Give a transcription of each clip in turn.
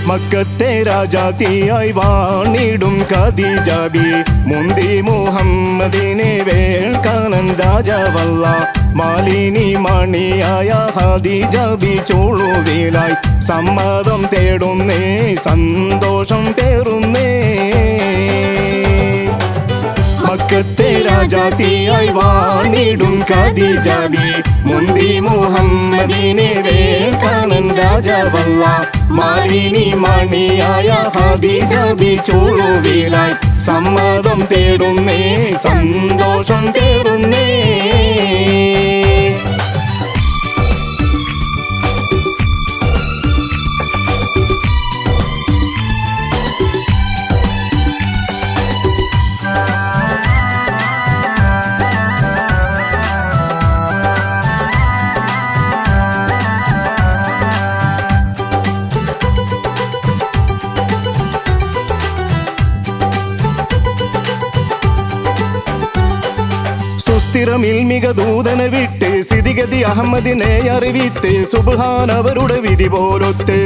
മക്കത്തെ രാജാത്തിയായി വാണിടും ഖദീജബി മുന്തി മുഹമ്മദിനെ വേൾക്കാനൻ രാജാവല്ല മാലിനി മണിയായ ഖദീജബി ചോളുവിലായി സമ്മതം തേടുന്നേ സന്തോഷം പേറുന്നേ മക്കത്തെ രാജാത്തിയായി വാണിടും ഖദീജബി മുന്തി മുഹമ്മദിനെ വേൾക്കാനൻ രാജാവല്ല മാലിനി മണിയായ ഖദീജബി ചോളുവിലായി സമ്മതം തേടുന്നേ സന്തോഷം പേറുന്നേ സ്ഥിരമിൽമിക ദൂതനെ വിട്ട് സ്ഥിതിഗതി അഹമ്മദിനെ അറിവിത്ത് സുബ്ഹാൻ അവരുടെ വിധി പോലൊത്ത്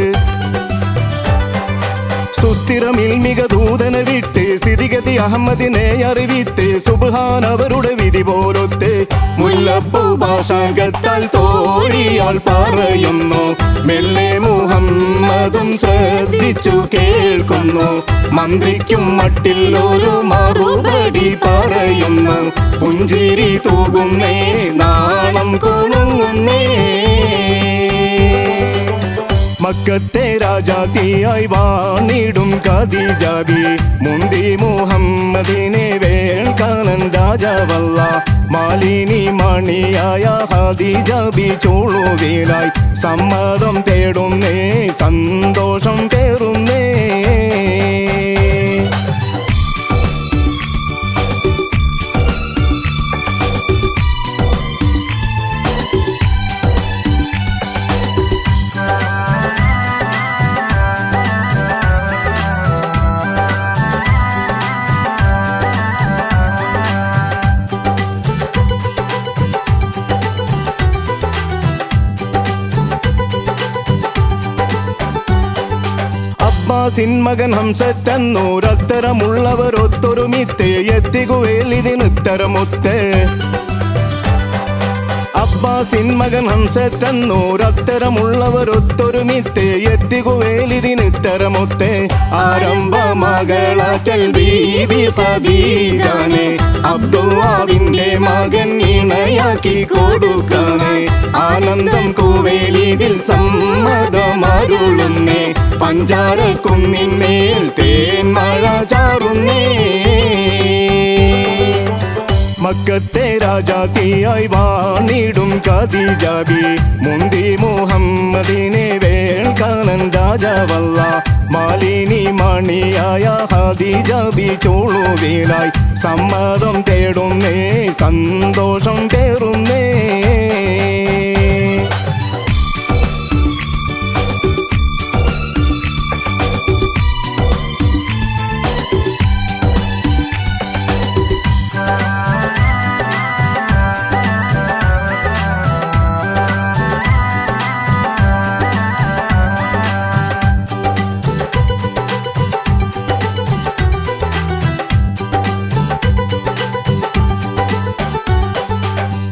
സുസ്ഥിരമിൽമിക ദൂതനെ വിട്ട് സ്ഥിതിഗതി അഹമ്മദിനെ അറിവിത്ത് സുബ്ഹാൻ അവരുടെ വിധി പോലൊത്ത് മുല്ലപ്പൂ ഭാഷാങ്കത്താൽ തോഴിയാൾ പറയുന്നു മെല്ലെ മുഹമ്മദും ശ്രദ്ധിച്ചു കേൾക്കുന്നു മന്ത്രിക്കും മട്ടിൽ ഒരു മറുപടി പറയുന്നു പുഞ്ചിരി തൂകുന്നേ നാണം കുണുങ്ങുന്നേ മക്കത്തെ രാജാത്തിയായി വാണിടും ഖദീജബി മുന്തി മുഹമ്മദിനെ വേൾക്കാനൻ രാജാവല്ല മാലിനി മണിയായ ഖദീജബി ചോളുവിലായി സമ്മതം തേടുന്നേ സന്തോഷം പേറുന്നേ അബ്ബാസിൻ മകൻ ഹംസറ്റന്നൂരത്തരമുള്ളവരൊത്തൊരുമിത്ത് എത്തികുവേലിതിനുത്തരമൊത്ത് അബ്ബാസിൻ മകൻ ഹംസറ്റന്നൂരത്തരമുള്ളവരൊത്തൊരുമിത്ത് എത്തികുവേലിതിനുത്തരമൊത്ത് ആരംഭമകളാറ്റൽ ബീബി ഖദീജനെ അബ്ദുല്ലാവിന്റെ മകൻ ഇണയാക്കി കൊടുക്കാനേ ആനന്ദം കുവേലിതിൽ സമ്മതമരുളുന്നേ പഞ്ചാര കുന്നിന്മേൽ തേന്മഴ ചാറുന്നേ മക്കത്തെ രാജാത്തിയായി വാണിടും ഖദീജബി മുന്തി മുഹമ്മദിനെ വേൾക്കാനൻ രാജാവല്ല മാലിനി മണിയായ ഖദീജബി ചോളുവിലായി സമ്മതം തേടുന്നേ സന്തോഷം പേറുന്നേ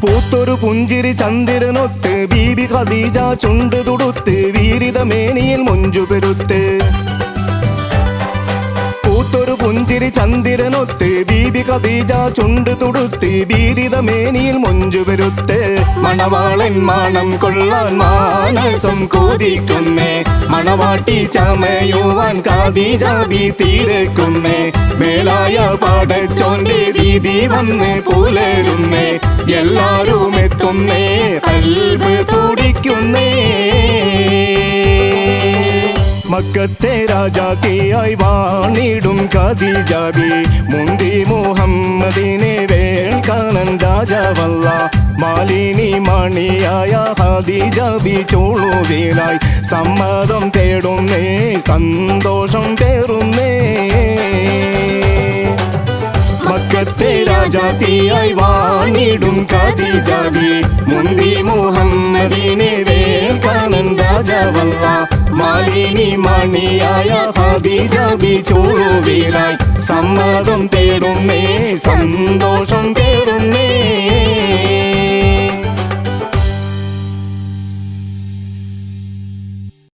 പൂത്തൊരു പുഞ്ചിരി ചന്ദ്രനൊത്ത് ബീബി ഖദീജ ചുണ്ട് തുടുത്ത് വീരിത മേനിയിൽ മൊഞ്ചു പെരുത്ത് പൂത്തൊരു പുഞ്ചിരി ചന്ദ്രനൊത്ത് ബീബി ഖദീജ ചുണ്ട് തുടുത്ത് വീരിത മേനിയിൽ മൊഞ്ചു പെരുത്ത് മണവാളൻ മാണം കൊള്ളാൻ മാനസം കൊതിക്കുന്നേ മണവാട്ടി ചമയുവാൻ ഖദീജബി തീരക്കുന്നേ മേലായ പടച്ചോന്റെ വീതി വന്ന് പുലരുന്നേ എല്ലാരും എത്തുന്നേ ഖൽബ് തുടിക്കുന്നേ മക്കത്തെ രാജാത്തിയായി വാണിടും ഖദീജബി മുന്തി മുഹമ്മദിനെ വേൾക്കാനൻ രാജാവല്ല മാലിനി മണിയായ ഖദീജബി ചോളുവിലായി സമ്മതം തേടുന്നേ സന്തോഷം പേറുന്നേ മക്കത്തെ രാജാത്തിയായി വാണിടും ഖദീജബി മുന്തി മുഹമ്മദിനെ വേൾക്കാനൻ രാജാവല്ല മാലിനി മണിയായ ഖദീജ ബിചൂളുവിലായി സമ്മതം തേടുന്നേ സന്തോഷം തേടുന്നേ